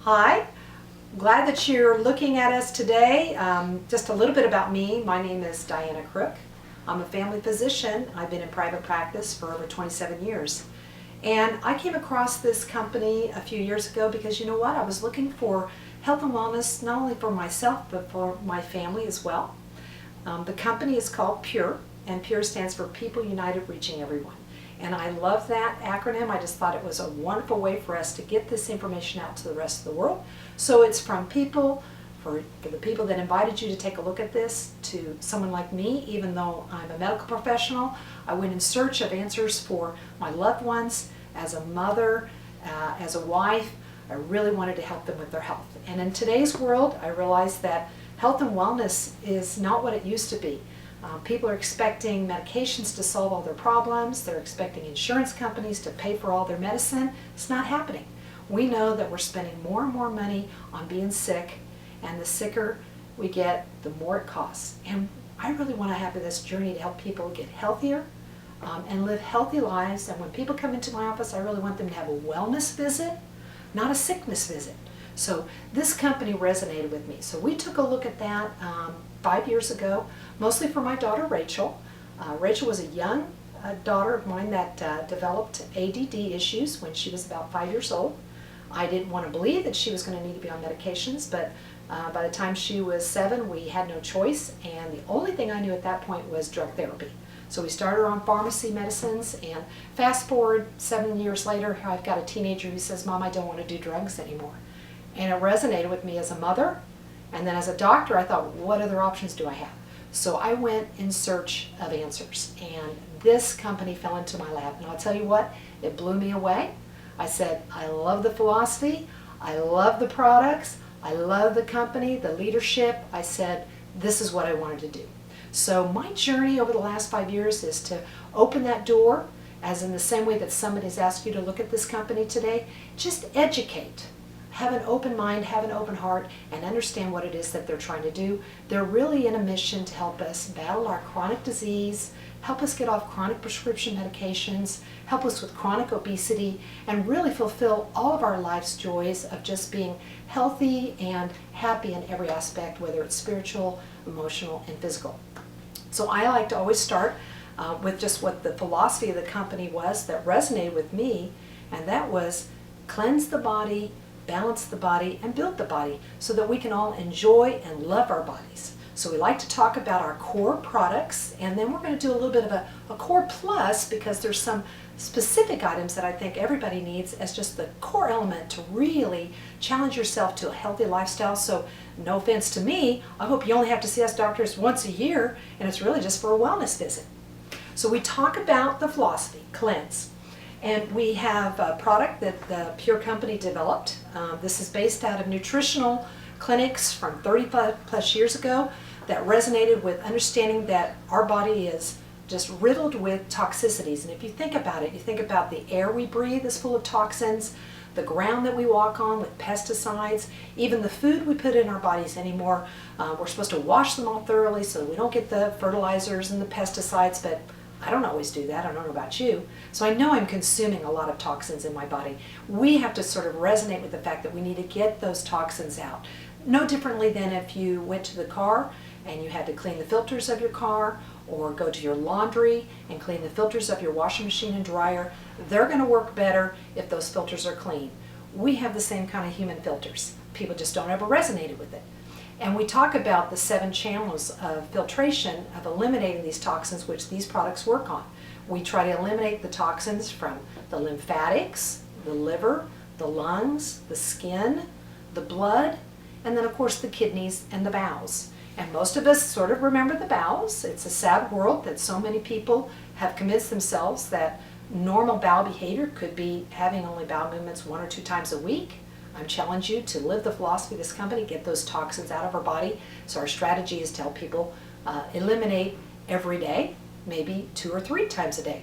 Hi, glad that you're looking at us today. Just a little bit about me. My name is Diana Crook. I'm a family physician. I've been in private practice for over 27 years. And I came across this company a few years ago because you know what? I was looking for health and wellness not only for myself but for my family as well. The company is called PURE, and PURE stands for People United Reaching Everyone. And I love that acronym. I just thought it was a wonderful way for us to get this information out to the rest of the world. So it's from people, for the people that invited you to take a look at this, to someone like me. Even though I'm a medical professional, I went in search of answers for my loved ones. As a mother, as a wife, I really wanted to help them with their health. And in today's world, I realized that health and wellness is not what it used to be. People are expecting medications to solve all their problems. They're expecting insurance companies to pay for all their medicine. It's not happening. We know that we're spending more and more money on being sick, and the sicker we get, the more it costs. And I really want to have this journey to help people get healthier and live healthy lives. And when people come into my office, I really want them to have a wellness visit, not a sickness visit. So this company resonated with me. So we took a look at that 5 years ago, mostly for my daughter Rachel. Rachel was a young daughter of mine that developed ADD issues when she was about 5 years old. I didn't want to believe that she was going to need to be on medications, but by the time she was 7, we had no choice, and the only thing I knew at that point was drug therapy. So we started her on pharmacy medicines, and fast forward 7 years later, I've got a teenager who says, "Mom, I don't want to do drugs anymore." And it resonated with me as a mother, and then as a doctor, I thought, what other options do I have? So I went in search of answers, and this company fell into my lap. And I'll tell you what, it blew me away. I said, I love the philosophy, I love the products, I love the company, the leadership. I said, this is what I wanted to do. So my journey over the last 5 years is to open that door, as in the same way that somebody's asked you to look at this company today. Just educate. Have an open mind, have an open heart, and understand what it is that they're trying to do. They're really in a mission to help us battle our chronic disease, help us get off chronic prescription medications, help us with chronic obesity, and really fulfill all of our life's joys of just being healthy and happy in every aspect, whether it's spiritual, emotional, and physical. So I like to always start with just what the philosophy of the company was that resonated with me, and that was cleanse the body, balance the body, and build the body so that we can all enjoy and love our bodies. So we like to talk about our core products, and then we're going to do a little bit of a core plus, because there's some specific items that I think everybody needs as just the core element to really challenge yourself to a healthy lifestyle. So no offense to me, I hope you only have to see us doctors once a year, and it's really just for a wellness visit. So we talk about the philosophy, cleanse. And we have a product that the PURE company developed. This is based out of nutritional clinics from 35 plus years ago that resonated with understanding that our body is just riddled with toxicities. And if you think about it, you think about the air we breathe is full of toxins, the ground that we walk on with pesticides, even the food we put in our bodies anymore. We're supposed to wash them all thoroughly so we don't get the fertilizers and the pesticides, but I don't always do that. I don't know about you. So I know I'm consuming a lot of toxins in my body. We have to sort of resonate with the fact that we need to get those toxins out. No differently than if you went to the car and you had to clean the filters of your car, or go to your laundry and clean the filters of your washing machine and dryer. They're going to work better if those filters are clean. We have the same kind of human filters. People just don't ever resonate with it. And we talk about the 7 channels of filtration of eliminating these toxins, which these products work on. We try to eliminate the toxins from the lymphatics, the liver, the lungs, the skin, the blood, and then of course the kidneys and the bowels. And most of us sort of remember the bowels. It's a sad world that so many people have convinced themselves that normal bowel behavior could be having only bowel movements 1 or 2 times a week. I challenge you to live the philosophy of this company, get those toxins out of our body. So our strategy is to help people eliminate every day, maybe 2 or 3 times a day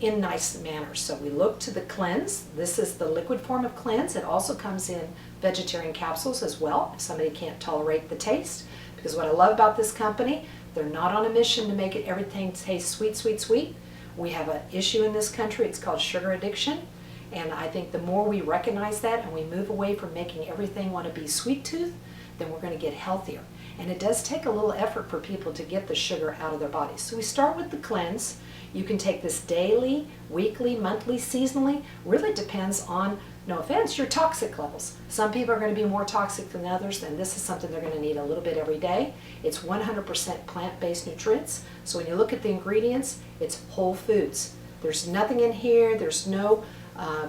in nice manners. So we look to the cleanse. This is the liquid form of cleanse. It also comes in vegetarian capsules as well if somebody can't tolerate the taste. Because what I love about this company, they're not on a mission to make everything taste sweet, sweet, sweet. We have an issue in this country. It's called sugar addiction. And I think the more we recognize that and we move away from making everything want to be sweet tooth, then we're going to get healthier. And it does take a little effort for people to get the sugar out of their bodies. So we start with the cleanse. You can take this daily, weekly, monthly, seasonally. Really depends on, no offense, your toxic levels. Some people are going to be more toxic than others, and this is something they're going to need a little bit every day. It's 100% plant-based nutrients. So when you look at the ingredients, it's whole foods. There's nothing in here. There's no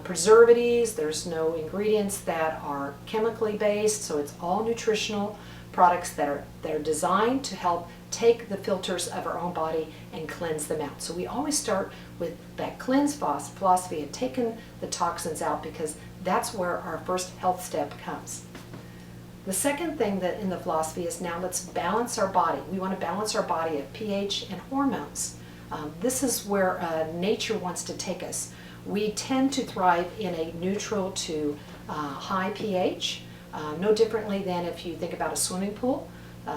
preservatives. There's no ingredients that are chemically based. So it's all nutritional products that are designed to help take the filters of our own body and cleanse them out. So we always start with that cleanse philosophy of taking the toxins out, because that's where our first health step comes. The second thing that in the philosophy is, now let's balance our body. We want to balance our body of pH and hormones. This is where nature wants to take us. We tend to thrive in a neutral to high pH. No differently than if you think about a swimming pool.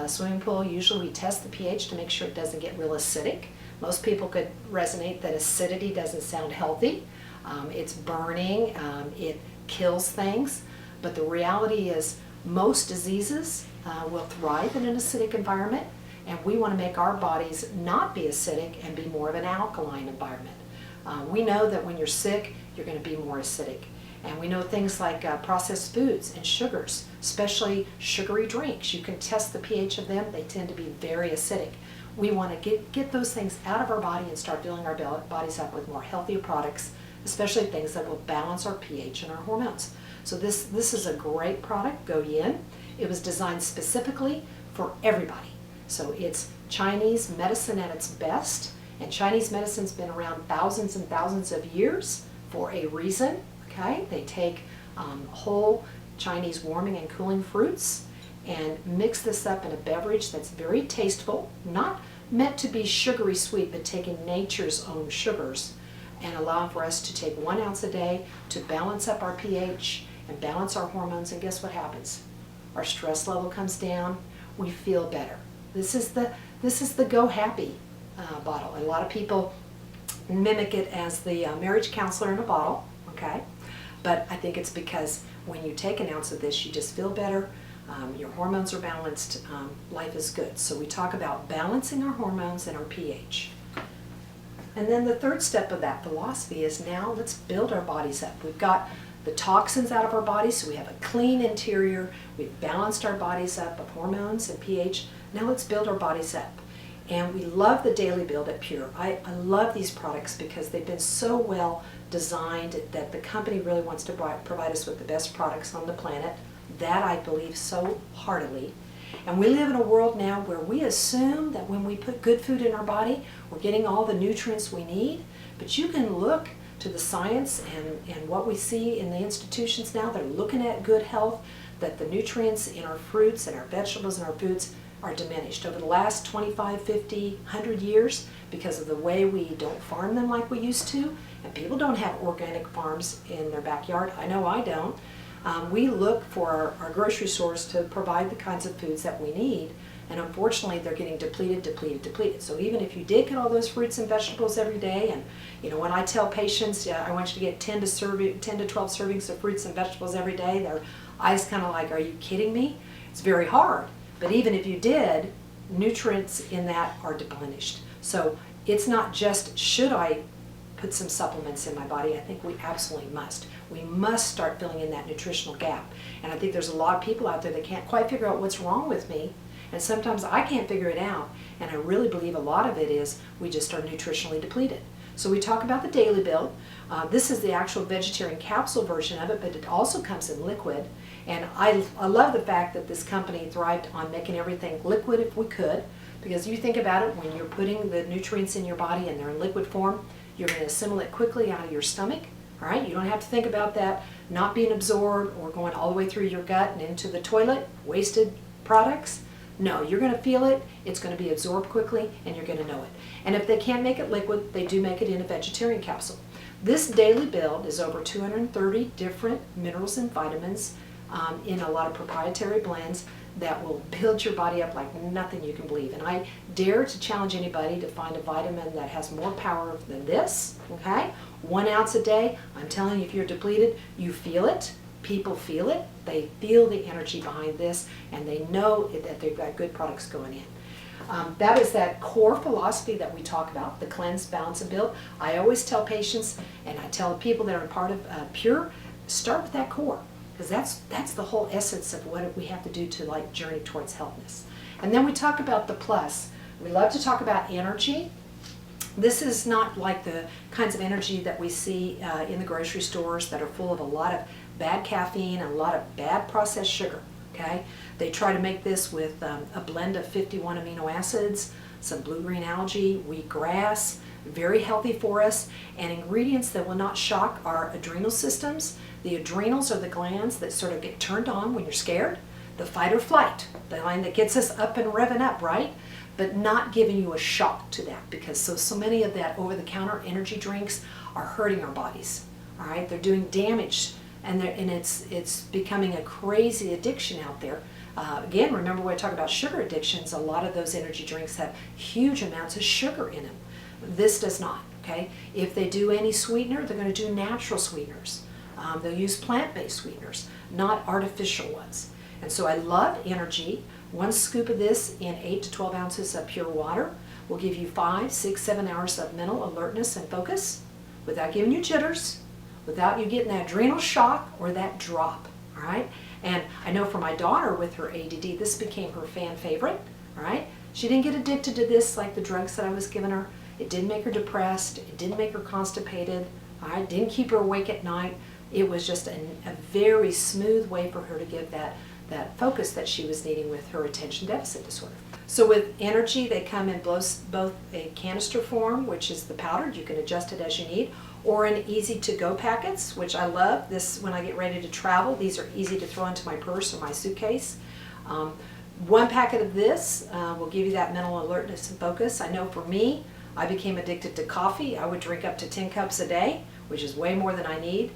Swimming pool, usually we test the pH to make sure it doesn't get real acidic. Most people could resonate that acidity doesn't sound healthy. It's burning, it kills things, but the reality is most diseases will thrive in an acidic environment, and we want to make our bodies not be acidic and be more of an alkaline environment. We know that when you're sick, you're going to be more acidic. And we know things like processed foods and sugars, especially sugary drinks. You can test the pH of them. They tend to be very acidic. We want to get those things out of our body and start filling our bodies up with more healthier products, especially things that will balance our pH and our hormones. So this is a great product, Go Yin. It was designed specifically for everybody. So it's Chinese medicine at its best, and Chinese medicine's been around thousands and thousands of years for a reason. Okay, they take whole Chinese warming and cooling fruits and mix this up in a beverage that's very tasteful, not meant to be sugary sweet, but taking nature's own sugars and allowing for us to take 1 ounce a day to balance up our pH and balance our hormones. And guess what happens? Our stress level comes down. We feel better. This is the Go Happy bottle. A lot of people mimic it as the marriage counselor in a bottle. Okay. But I think it's because when you take 1 ounce of this, you just feel better, your hormones are balanced, life is good. So we talk about balancing our hormones and our pH. And then the third step of that philosophy is, now let's build our bodies up. We've got the toxins out of our bodies, so we have a clean interior, we've balanced our bodies up of hormones and pH. Now let's build our bodies up. And we love the Daily Build at Pure. I love these products because they've been so well designed that the company really wants to provide us with the best products on the planet. That I believe so heartily. And we live in a world now where we assume that when we put good food in our body, we're getting all the nutrients we need. But you can look to the science and what we see in the institutions now. They're looking at good health, that the nutrients in our fruits and our vegetables and our foods are diminished over the last 25, 50, 100 years because of the way we don't farm them like we used to. And people don't have organic farms in their backyard. I know I don't. We look for our grocery stores to provide the kinds of foods that we need. And unfortunately, they're getting depleted. So even if you did get all those fruits and vegetables every day, and you know, when I tell patients, I want you to get 10 to 12 servings of fruits and vegetables every day, their eyes kind of like, are you kidding me? It's very hard. But even if you did, nutrients in that are diminished. So it's not just, should I put some supplements in my body? I think we absolutely must. We must start filling in that nutritional gap. And I think there's a lot of people out there that can't quite figure out what's wrong with me. And sometimes I can't figure it out. And I really believe a lot of it is we just are nutritionally depleted. So we talk about the Daily Build. This is the actual vegetarian capsule version of it, but it also comes in liquid. And I love the fact that this company thrived on making everything liquid if we could, because you think about it, when you're putting the nutrients in your body and they're in liquid form, you're going to assimilate quickly out of your stomach. All right, you don't have to think about that not being absorbed or going all the way through your gut and into the toilet, wasted products. No, you're going to feel it, it's going to be absorbed quickly, and you're going to know it. And if they can't make it liquid, they do make it in a vegetarian capsule. This Daily Build is over 230 different minerals and vitamins in a lot of proprietary blends that will build your body up like nothing you can believe. And I dare to challenge anybody to find a vitamin that has more power than this, okay? 1 ounce a day, I'm telling you, if you're depleted, you feel it. People feel it. They feel the energy behind this, and they know that they've got good products going in. That is that core philosophy that we talk about, the cleanse, balance, and build. I always tell patients, and I tell people that are part of Pure, start with that core, because that's the whole essence of what we have to do to like journey towards healthness. And then we talk about the plus. We love to talk about energy. This is not like the kinds of energy that we see in the grocery stores that are full of a lot of bad caffeine and a lot of bad processed sugar. Okay? They try to make this with a blend of 51 amino acids, some blue-green algae, wheatgrass, very healthy for us, and ingredients that will not shock our adrenal systems. The adrenals are the glands that sort of get turned on when you're scared. The fight or flight, the line that gets us up and revving up, right? But not giving you a shock to that, because so many of that over-the-counter energy drinks are hurting our bodies. All right, they're doing damage, and it's becoming a crazy addiction out there. Again, remember when I talk about sugar addictions, a lot of those energy drinks have huge amounts of sugar in them. This does not. Okay, if they do any sweetener, they're going to do natural sweeteners. They'll use plant-based sweeteners, not artificial ones. And so I love energy. 1 scoop of this in 8 to 12 ounces of pure water will give you 5, 6, 7 hours of mental alertness and focus without giving you jitters, without you getting that adrenal shock or that drop, all right? And I know for my daughter with her ADD, this became her fan favorite, all right? She didn't get addicted to this like the drugs that I was giving her. It didn't make her depressed. It didn't make her constipated, all right? Didn't keep her awake at night. It was just a very smooth way for her to get that focus that she was needing with her attention deficit disorder. So with energy, they come in both a canister form, which is the powdered, you can adjust it as you need, or in easy to go packets, which I love. This, when I get ready to travel, these are easy to throw into my purse or my suitcase. 1 packet of this will give you that mental alertness and focus. I know for me, I became addicted to coffee. I would drink up to 10 cups a day, which is way more than I need.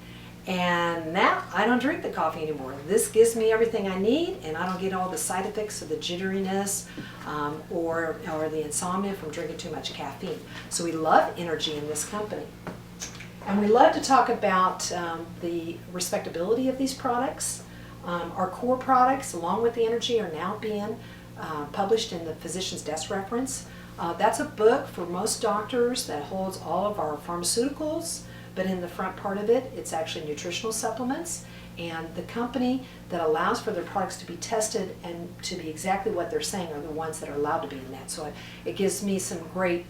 And now I don't drink the coffee anymore. This gives me everything I need, and I don't get all the side effects of the jitteriness or the insomnia from drinking too much caffeine. So we love energy in this company. And we love to talk about the respectability of these products. Our core products, along with the energy, are now being published in the Physician's Desk Reference. That's a book for most doctors that holds all of our pharmaceuticals, but in the front part of it, it's actually nutritional supplements. And the company that allows for their products to be tested and to be exactly what they're saying are the ones that are allowed to be in that. So it gives me some great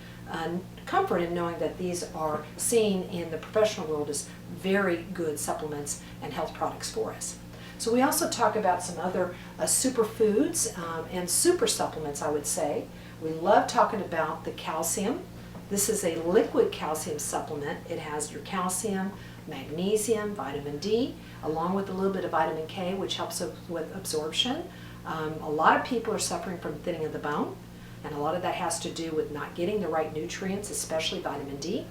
comfort in knowing that these are seen in the professional world as very good supplements and health products for us. So we also talk about some other superfoods and super supplements, I would say. We love talking about the calcium. This is a liquid calcium supplement. It has your calcium, magnesium, vitamin D, along with a little bit of vitamin K, which helps with absorption. A lot of people are suffering from thinning of the bone, and a lot of that has to do with not getting the right nutrients, especially vitamin D.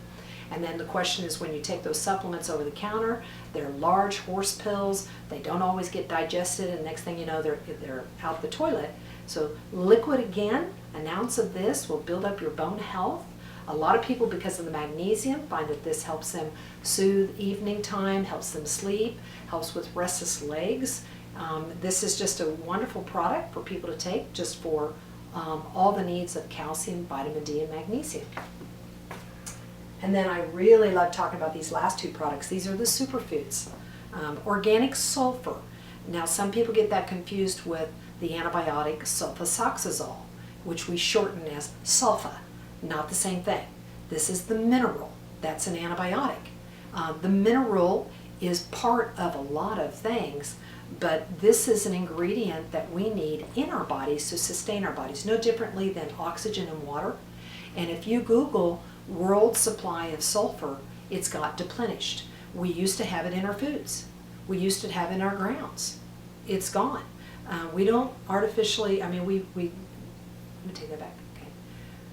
And then the question is, when you take those supplements over the counter, they're large horse pills, they don't always get digested, and next thing you know, they're out the toilet. So liquid, again, an ounce of this will build up your bone health. A lot of people, because of the magnesium, find that this helps them soothe evening time, helps them sleep, helps with restless legs. This is just a wonderful product for people to take just for all the needs of calcium, vitamin D, and magnesium. And then I really love talking about these last 2 products. These are the superfoods. Organic sulfur. Now, some people get that confused with the antibiotic sulfasalazole, which we shorten as sulfa. Not the same thing. This is the mineral. That's an antibiotic. The mineral is part of a lot of things, but this is an ingredient that we need in our bodies to sustain our bodies, no differently than oxygen and water. And if you Google world supply of sulfur, it's got depleted. We used to have it in our foods. We used to have it in our grounds. It's gone. We don't artificially, let me take that back.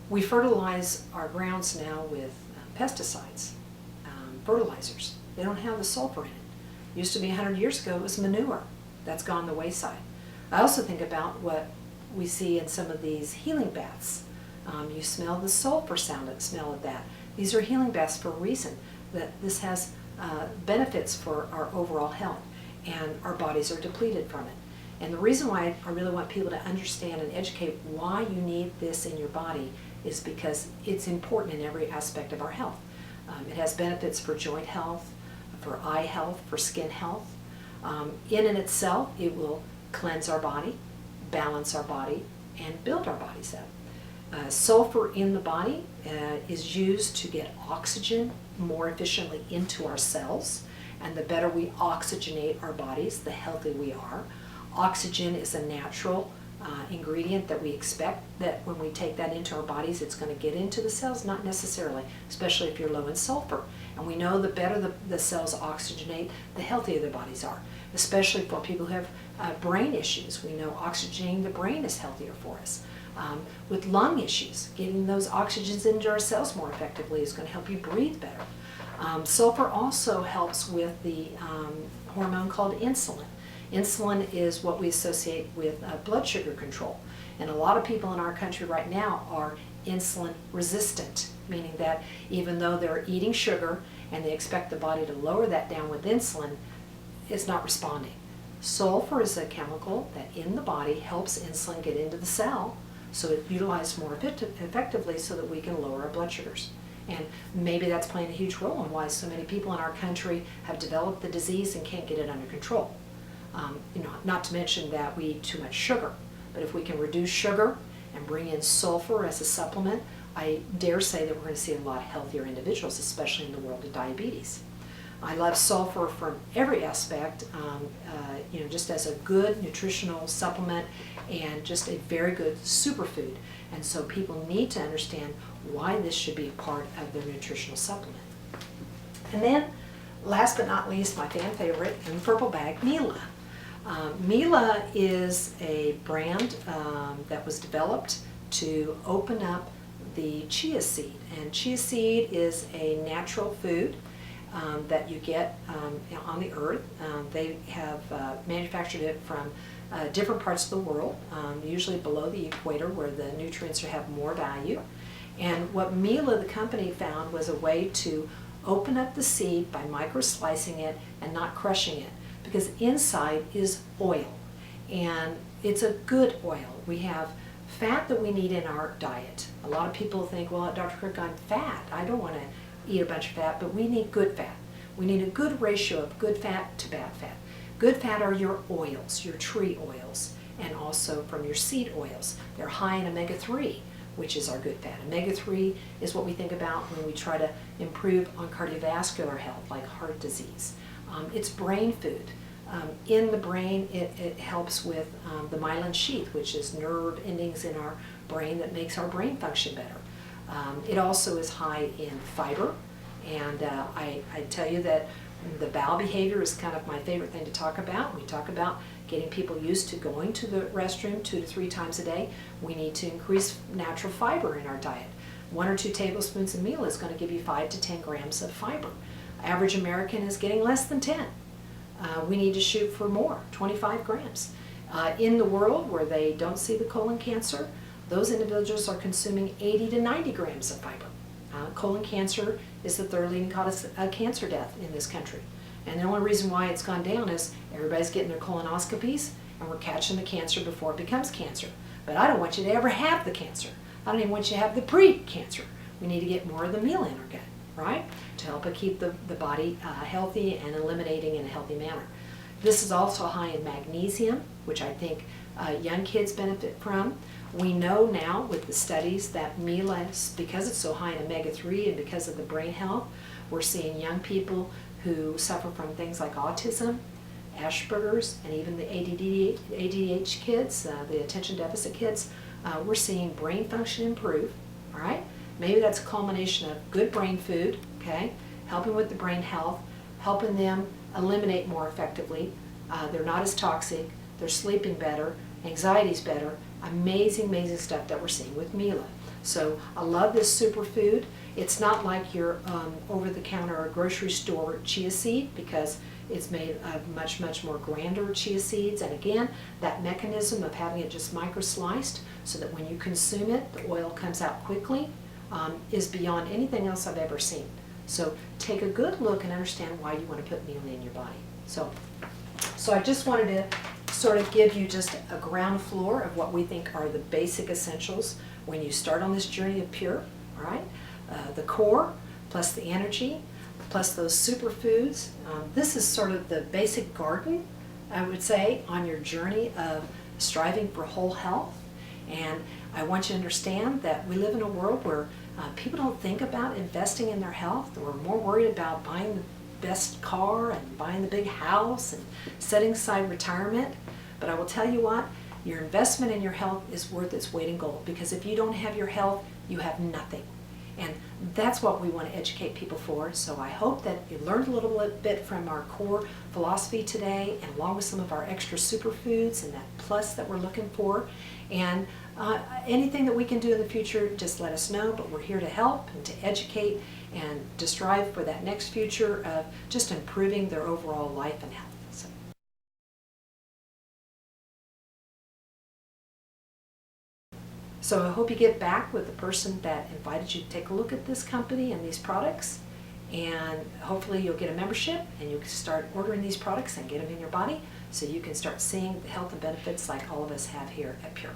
We fertilize our grounds now with pesticides, fertilizers. They don't have the sulfur in it. Used to be 100 years ago, it was manure. That's gone the wayside. I also think about what we see in some of these healing baths. You smell the sulfur smell of that. These are healing baths for a reason. that this has benefits for our overall health, and our bodies are depleted from it. And the reason why I really want people to understand and educate why you need this in your body is because it's important in every aspect of our health. It has benefits for joint health, for eye health, for skin health. In and itself, it will cleanse our body, balance our body, and build our bodies up. Sulfur in the body is used to get oxygen more efficiently into our cells, and the better we oxygenate our bodies, the healthier we are. Oxygen is a natural ingredient that we expect that when we take that into our bodies, it's going to get into the cells, not necessarily, especially if you're low in sulfur. And we know the better the cells oxygenate, the healthier their bodies are, especially for people who have brain issues. We know oxygenating the brain is healthier for us. With lung issues, getting those oxygens into our cells more effectively is going to help you breathe better. Sulfur also helps with the hormone called insulin. Insulin is what we associate with blood sugar control. And a lot of people in our country right now are insulin resistant, meaning that even though they're eating sugar and they expect the body to lower that down with insulin, it's not responding. Sulfur is a chemical that in the body helps insulin get into the cell so it's utilized more effectively so that we can lower our blood sugars. And maybe that's playing a huge role in why so many people in our country have developed the disease and can't get it under control. Not to mention that we eat too much sugar. But if we can reduce sugar and bring in sulfur as a supplement, I dare say that we're going to see a lot healthier individuals, especially in the world of diabetes. I love sulfur from every aspect, just as a good nutritional supplement and just a very good superfood. And so people need to understand why this should be a part of their nutritional supplement. And then, last but not least, my fan favorite in the purple bag, Mila. Mila is a brand that was developed to open up the chia seed. And chia seed is a natural food that you get on the earth. They have manufactured it from different parts of the world, usually below the equator where the nutrients have more value. And what Mila, the company, found was a way to open up the seed by micro-slicing it and not crushing it, because inside is oil, and it's a good oil. We have fat that we need in our diet. A lot of people think, well, Dr. Cook, I'm fat. I don't want to eat a bunch of fat, but we need good fat. We need a good ratio of good fat to bad fat. Good fat are your oils, your tree oils, and also from your seed oils. They're high in omega-3, which is our good fat. Omega-3 is what we think about when we try to improve on cardiovascular health, like heart disease. It's brain food. In the brain, it helps with the myelin sheath, which is nerve endings in our brain that makes our brain function better. It also is high in fiber, and I tell you that the bowel behavior is kind of my favorite thing to talk about. We talk about getting people used to going to the restroom 2 to 3 times a day. We need to increase natural fiber in our diet. 1 or 2 tablespoons of meal is going to give you 5 to 10 grams of fiber. Average American is getting less than 10. We need to shoot for more, 25 grams. In the world where they don't see the colon cancer, those individuals are consuming 80 to 90 grams of fiber. Colon cancer is the 3rd leading cause of cancer death in this country. And the only reason why it's gone down is everybody's getting their colonoscopies and we're catching the cancer before it becomes cancer. But I don't want you to ever have the cancer. I don't even want you to have the pre-cancer. We need to get more of the meal in our gut, right? To help it keep the body healthy and eliminating in a healthy manner. This is also high in magnesium, which I think young kids benefit from. We know now with the studies that Mila, because it's so high in omega-3 and because of the brain health, we're seeing young people who suffer from things like autism, Asperger's, and even the ADHD kids, the attention deficit kids, we're seeing brain function improve, all right? Maybe that's a culmination of good brain food, okay, helping with the brain health, helping them eliminate more effectively. They're not as toxic, they're sleeping better, anxiety's better. Amazing, amazing stuff that we're seeing with Mila. So I love this superfood. It's not like your over-the-counter or grocery store chia seed, because it's made of much, much more grander chia seeds. And again, that mechanism of having it just micro-sliced so that when you consume it, the oil comes out quickly, is beyond anything else I've ever seen. So take a good look and understand why you want to put Mealy in your body. So I just wanted to sort of give you just a ground floor of what we think are the basic essentials when you start on this journey of Pure, all right? The core, plus the energy, plus those superfoods. This is sort of the basic garden, I would say, on your journey of striving for whole health. And I want you to understand that we live in a world where people don't think about investing in their health. We're more worried about buying the best car and buying the big house and setting aside retirement. But I will tell you what, your investment in your health is worth its weight in gold, because if you don't have your health, you have nothing. And that's what we want to educate people for. So I hope that you learned a little bit from our core philosophy today, and along with some of our extra superfoods and that plus that we're looking for. And anything that we can do in the future, just let us know. But we're here to help and to educate and to strive for that next future of just improving their overall life and health. So I hope you get back with the person that invited you to take a look at this company and these products, and hopefully you'll get a membership and you can start ordering these products and get them in your body so you can start seeing the health and benefits like all of us have here at Pure.